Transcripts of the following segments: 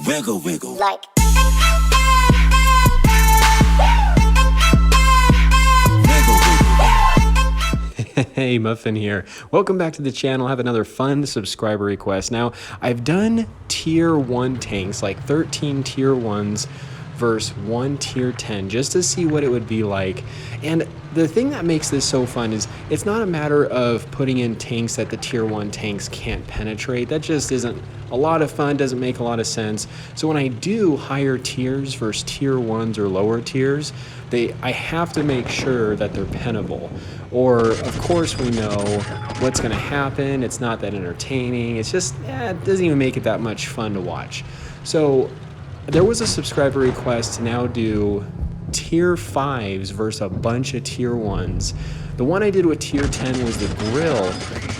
Wiggle, wiggle. Like. Hey, Muffin here. Welcome back to the channel. I have another fun subscriber request. Now, I've done tier 1 tanks, like 13 tier 1s versus 1 tier 10, just to see what it would be like. And the thing that makes this so fun is it's not a matter of putting in tanks that the tier 1 tanks can't penetrate. That just isn't a lot of fun, doesn't make a lot of sense. So when I do higher tiers versus tier 1s or lower tiers, I have to make sure that they're pennable. Or, of course, we know what's going to happen. It's not that entertaining. It's just, it doesn't even make it that much fun to watch. So there was a subscriber request to now do tier 5s versus a bunch of tier 1s. The one I did with tier 10 was the grill,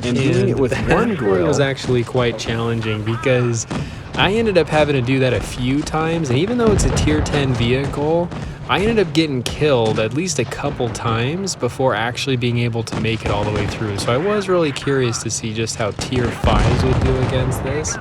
and doing it with one grill was actually quite challenging because I ended up having to do that a few times, and even though it's a tier 10 vehicle, I ended up getting killed at least a couple times before actually being able to make it all the way through. So I was really curious to see just how tier 5s would do against this.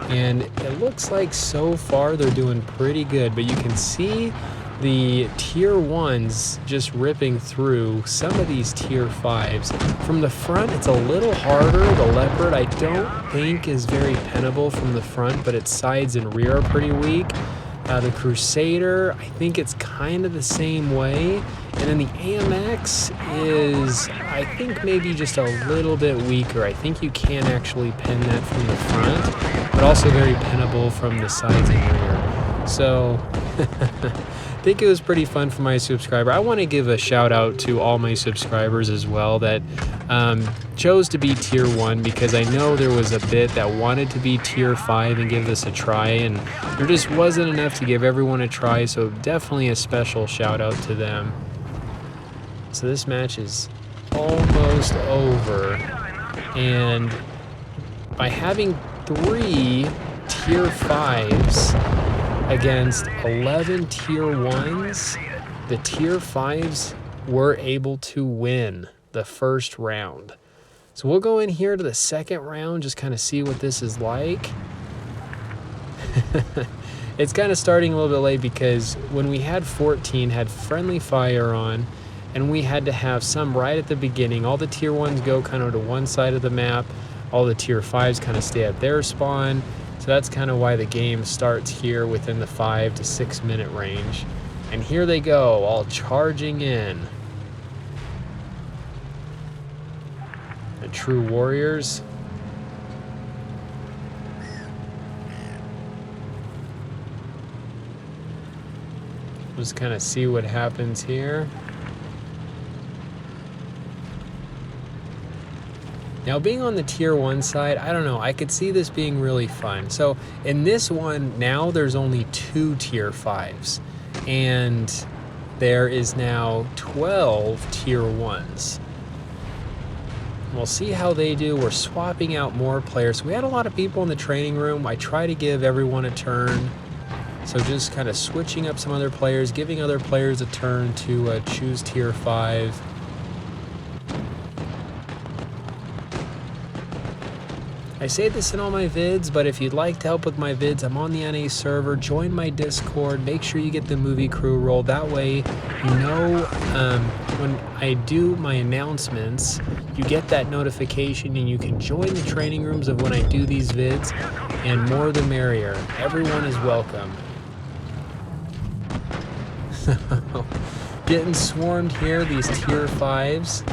And it looks like so far they're doing pretty good, but you can see the tier 1s just ripping through some of these tier 5s. From the front, it's a little harder. The Leopard, I don't think, is very pennable from the front, but its sides and rear are pretty weak. The Crusader, I think it's kind of the same way. And then the AMX is, I think, maybe just a little bit weaker. I think you can actually pen that from the front, but also very pennable from the sides and rear. So I think it was pretty fun for my subscriber. I want to give a shout out to all my subscribers as well that chose to be tier 1, because I know there was a bit that wanted to be tier 5 and give this a try, and there just wasn't enough to give everyone a try, so definitely a special shout out to them. So this match is almost over, and by having 3 tier 5s against 11 tier 1s, the tier 5s were able to win the first round. So we'll go in here to the second round, just kind of see what this is like. It's kind of starting a little bit late because when we had 14, had friendly fire on, and we had to have some right at the beginning. All the tier 1s go kind of to one side of the map. All the tier 5s kind of stay at their spawn. So that's kind of why the game starts here within the 5 to 6 minute range. And here they go, all charging in. The true warriors. Just kind of see what happens here. Now, being on the tier 1 side, I don't know, I could see this being really fun. So in this one, now there's only 2 tier 5s, and there is now 12 tier 1s. We'll see how they do. We're swapping out more players. We had a lot of people in the training room. I try to give everyone a turn. So just kind of switching up some other players, giving other players a turn to choose tier 5. I say this in all my vids, but if you'd like to help with my vids, I'm on the NA server. Join my Discord. Make sure you get the movie crew role. That way, you know, when I do my announcements, you get that notification and you can join the training rooms of when I do these vids, and more the merrier. Everyone is welcome. Getting swarmed here, these tier 5s.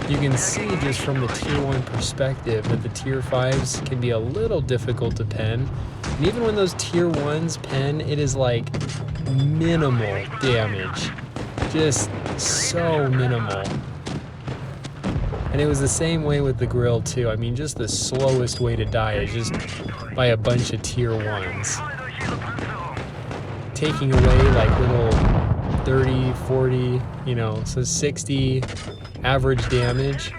You can see just from the tier 1 perspective that the tier 5s can be a little difficult to pen. And even when those tier 1s pen, it is like minimal damage. Just so minimal. And it was the same way with the grill too. I mean, just the slowest way to die is just by a bunch of tier 1s. Taking away like little 30, 40, you know, so 60 average damage.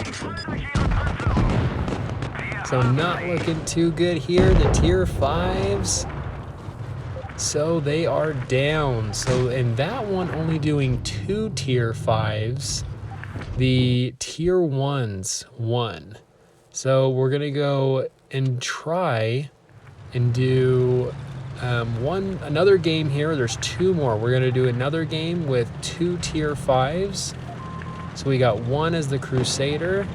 So not looking too good here. The tier 5s, so they are down. So in that one, only doing 2 tier 5s. The tier 1s won. So we're gonna go and try and do another game here. There's 2 more. We're gonna do another game with 2 tier 5s. So we got one as the Crusader.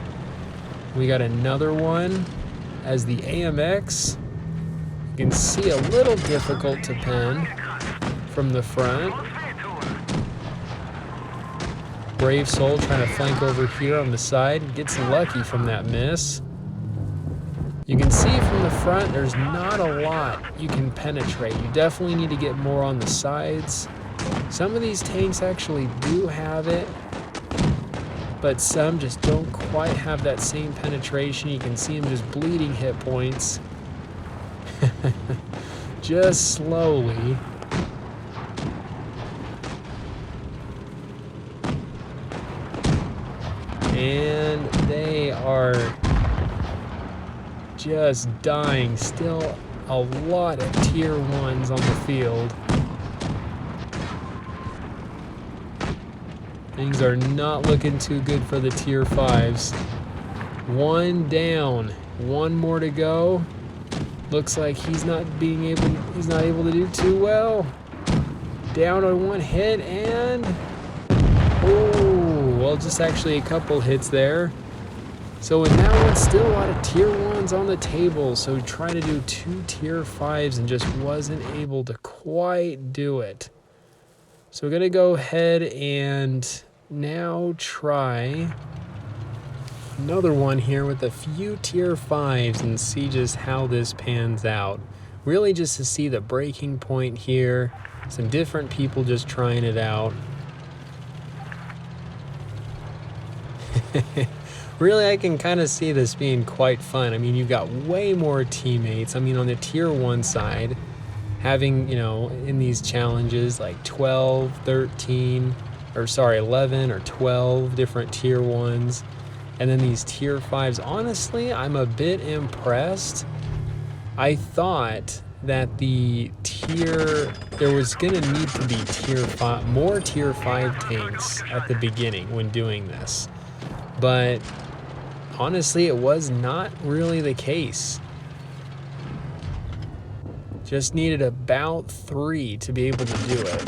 We got another one as the AMX. You can see a little difficult to pen from the front. Brave Soul trying to flank over here on the side. Gets lucky from that miss. You can see from the front there's not a lot you can penetrate. You definitely need to get more on the sides. Some of these tanks actually do have it, but some just don't quite have that same penetration. You can see them just bleeding hit points. Just slowly. And they are just dying. Still a lot of tier 1s on the field. Things are not looking too good for the tier 5s. 1 down, 1 more to go. Looks like he's not able to do too well. Down on 1 hit and oh, well, just actually a couple hits there. So in that one, still a lot of tier 1s on the table. So trying to do 2 tier 5s and just wasn't able to quite do it. So we're gonna go ahead and now try another one here with a few tier 5s and see just how this pans out. Really just to see the breaking point here. Some different people just trying it out. Really, I can kind of see this being quite fun. I mean, you've got way more teammates. I mean, on the tier 1 side, having, you know, in these challenges like 12, 13, or sorry, 11 or 12 different tier 1s. And then these tier 5s, honestly, I'm a bit impressed. I thought that there was gonna need to be more tier 5 tanks at the beginning when doing this. But honestly, it was not really the case. Just needed about 3 to be able to do it.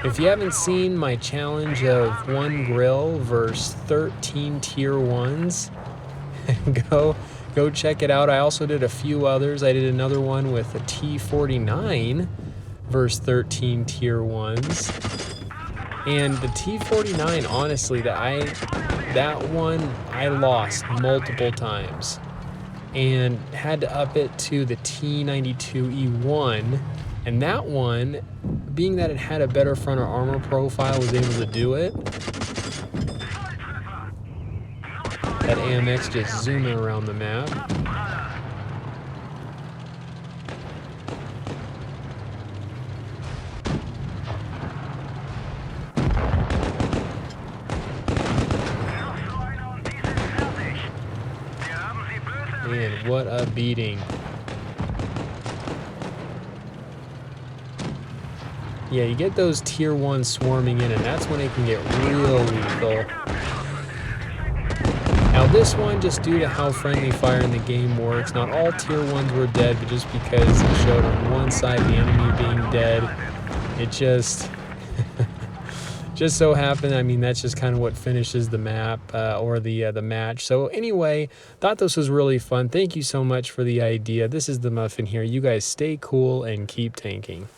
If you haven't seen my challenge of 1 grill versus 13 tier 1s, go check it out. I also did a few others. I did another one with a T49 versus 13 tier 1s. And the T49, honestly, that one I lost multiple times and had to up it to the T92E1. And that one, being that it had a better frontal armor profile, was able to do it. That AMX just zooming around the map. Man, what a beating. Yeah, you get those tier 1s swarming in, and that's when it can get real lethal. Now this one, just due to how friendly fire in the game works, not all tier 1s were dead, but just because it showed on one side the enemy being dead, it just so happened. I mean, that's just kind of what finishes the map or the match. So anyway, thought this was really fun. Thank you so much for the idea. This is the Muffin here. You guys stay cool and keep tanking.